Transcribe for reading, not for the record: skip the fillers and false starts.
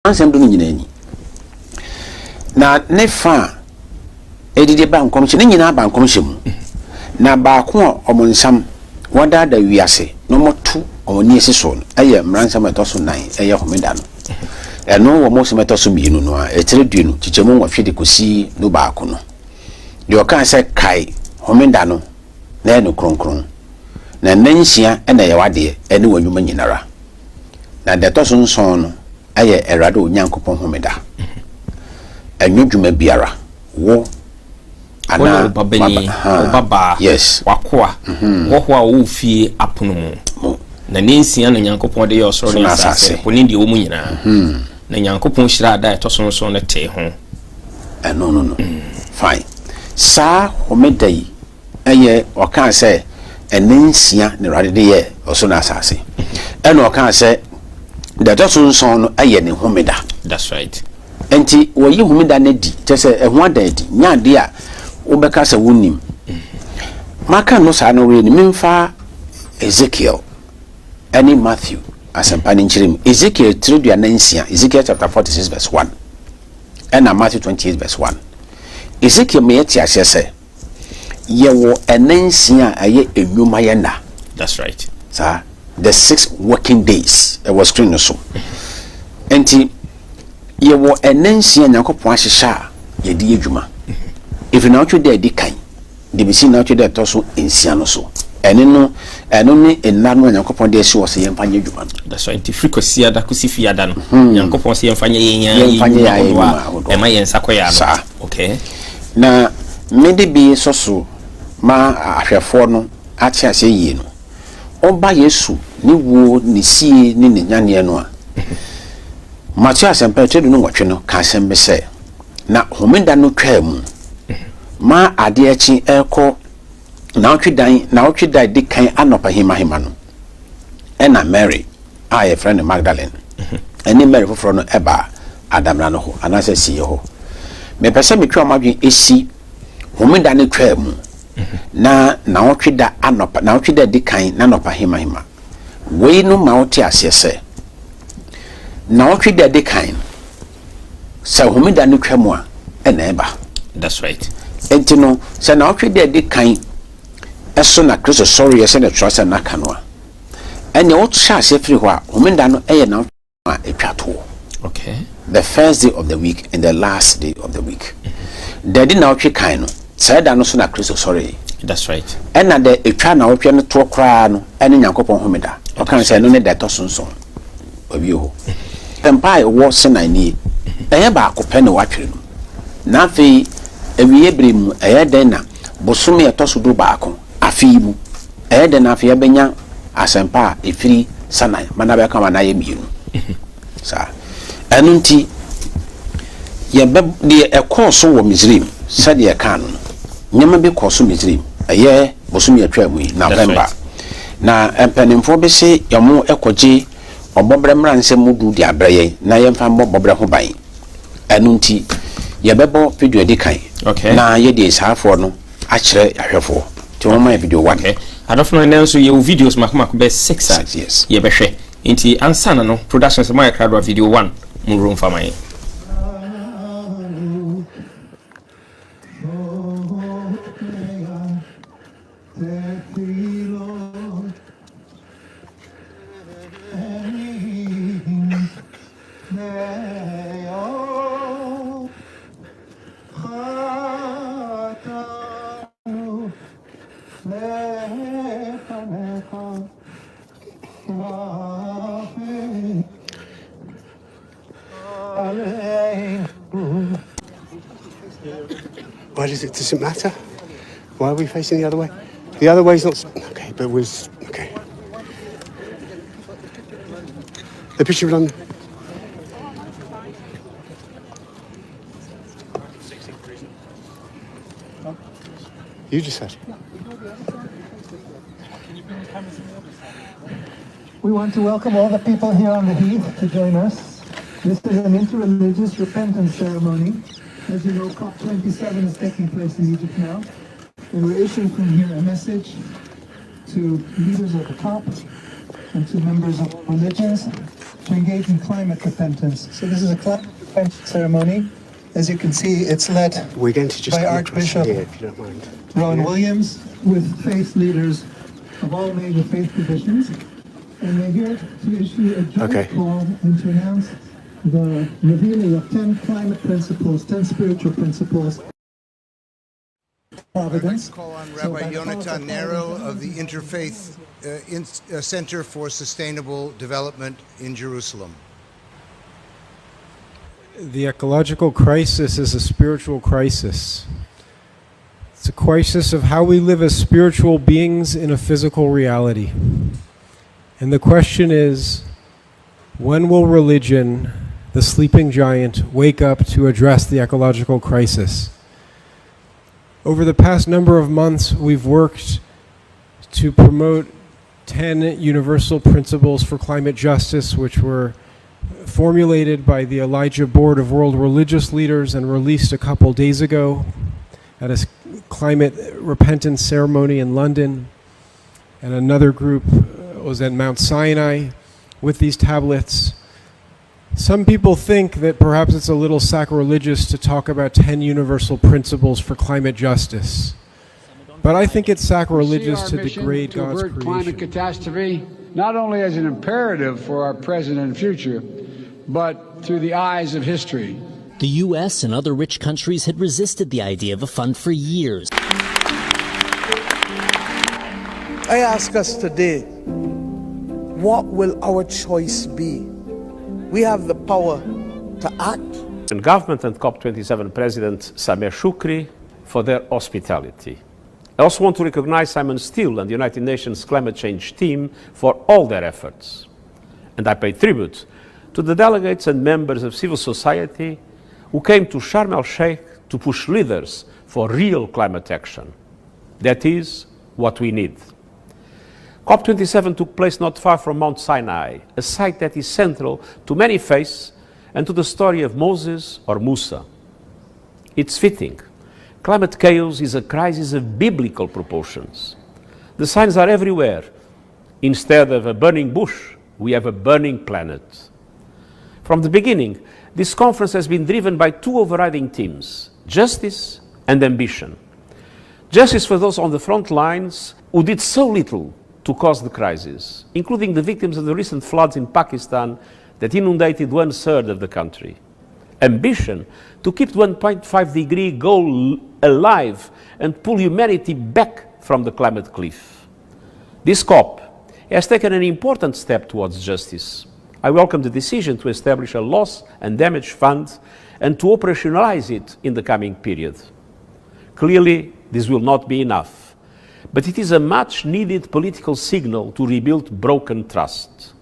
ansem do nyina ni na ne fa edide ba nkomhye ne nyina ba nkomhye mu na ba ko omonsam wada da wiase no moto omoni esiso no eye mransam etoso 9 eye homeda no eno wo mo semetoso mienu no a etere no chichemu nwafide kosi no ba ko no de okan se kai homeda no na eno kronkron na nanhia na ye wade ene wanwuma nyinara na de toso nson no aye erado onyankopon homeda enwudwuma biara wo ana baba yes wakoa wo ho a wo fie apono mu na nensia na nyankopon de yosoro ne asase poni de wo mu nyina na nyankopon hyira da etoso so ne te ho no fine sa homeda yi aye okan se enensia ne rade de ye oso na asase eno okan se de etoso so no aye ne homeda. That's right. Enti wo yi homeda na di tese eho adan di nya de a obeka se wonim maka no sa no we ni memfa Ezekiel any Matthew asempa ni nchirim Ezekiel 3:9 Ezekiel chapter 46 verse 1 and Matthew 28 verse 1 Ezekiel me yeti ase se ye wo enansia aye enwuma ye na. That's right. Sir, the 6 working days it was screen so enti ye wo enansia nyakopon ahyehya ye di adwuma. If you now to the decay, the machine now to the tosso in Siano so. And only in Nano and Yankopon de was a Yampanya Juman. That's right. The frequency that could see Fiadan, Yankopon Yamfanya, and my Sakoya. Okay. Now, may they be so ma after forno, Atia say ye no. O by Yesu, ni wo, ni see, ni Yanianoa. Matias and Petre no what you know, Cassem say. Now, Homenda no trem. Ma ade achi eko na otwe dai de kan anopa hima no ena Mary a friend Magdalene eni Mary foforo no eba adamra no ho anase siye ho me pese me twa madwen esi homeda ne twa mu na otwe da anopa na otwe da de kan na anopa hima we no ma ote ase se na otwe da de kan se homeda ne twa mu a ena eba. That's right. Entino se na otwe de kan eso na Kristo sorry se na trust na kanwa ene o twa se firi ho a homenda no eye na etwato. Okay. The first day of the week and the last day of the week. Daddy na otwe kan no se da no so na Kristo sorry. That's right. Ena de etwa na otwe no to kra no ene nyankopon homeda o kan se no ne da to sonson obi ho empire wo Sinai ni eye ba akopɛ ne watwere no na fe ewiye brem den na bosome etoso do baako afi mu den na afi benya asempa efiri Sinai mana be kama na ye mienu sa enunti ye be de ekoso wo Misrim sade ye kan no nyama be koso Misrim bosome atwa mu November na empanimfo be se yomo ekoje obobre mranse mudu di abreye na ye mfa bobre ho ban enunti ye bebo video di kan. Okay. Na ye de safo no a kire ahwefo ti won ma video 1. Okay. Adofo no so ye videos makoma be 6 yes. Ye behwe nti ansana no productions my crowd video 1 mu room for my Why does it matter? Why are we facing the other way? The other way's not okay, but was okay. The picture of London. You just said. We want to welcome all the people here on the Heath to join us. This is an interreligious repentance ceremony. As you know, COP27 is taking place in Egypt now. And we're issuing from here a message to leaders at the top and to members of religions to engage in climate repentance. So this is a climate repentance ceremony. As you can see, it's led We're going to just by come across Archbishop here, if you don't mind. Rowan Williams with faith leaders of all major faith traditions. And we're here to issue a joint call and to announce the revealing of 10 climate principles, 10 spiritual principles. I'd like to call on Rabbi Yonatan Nero of the Interfaith Center for Sustainable Development in Jerusalem. The ecological crisis is a spiritual crisis. It's a crisis of how we live as spiritual beings in a physical reality. And the question is, when will religion, the sleeping giant, wake up to address the ecological crisis? Over the past number of months, we've worked to promote 10 universal principles for climate justice, which were formulated by the Elijah Board of World Religious Leaders and released a couple days ago at a climate repentance ceremony in London. And another group was at Mount Sinai with these tablets. Some people think that perhaps it's a little sacrilegious to talk about 10 universal principles for climate justice. But I think it's sacrilegious to degrade God's creation. Climate catastrophe, not only as an imperative for our present and future, but through the eyes of history. The U.S. and other rich countries had resisted the idea of a fund for years. I ask us today, what will our choice be? We have the power to act. And government and COP27 President Sameh Shoukry for their hospitality. I also want to recognize Simon Steele and the United Nations climate change team for all their efforts. And I pay tribute to the delegates and members of civil society who came to Sharm el-Sheikh to push leaders for real climate action. That is what we need. COP27 took place not far from Mount Sinai, a site that is central to many faiths and to the story of Moses or Musa. It's fitting. Climate chaos is a crisis of biblical proportions. The signs are everywhere. Instead of a burning bush, we have a burning planet. From the beginning, this conference has been driven by two overriding themes: justice and ambition. Justice for those on the front lines who did so little to cause the crisis, including the victims of the recent floods in Pakistan that inundated 1/3 of the country. Ambition to keep the 1.5-degree goal alive and pull humanity back from the climate cliff. This COP has taken an important step towards justice. I welcome the decision to establish a loss and damage fund and to operationalize it in the coming period. Clearly, this will not be enough, but it is a much-needed political signal to rebuild broken trust.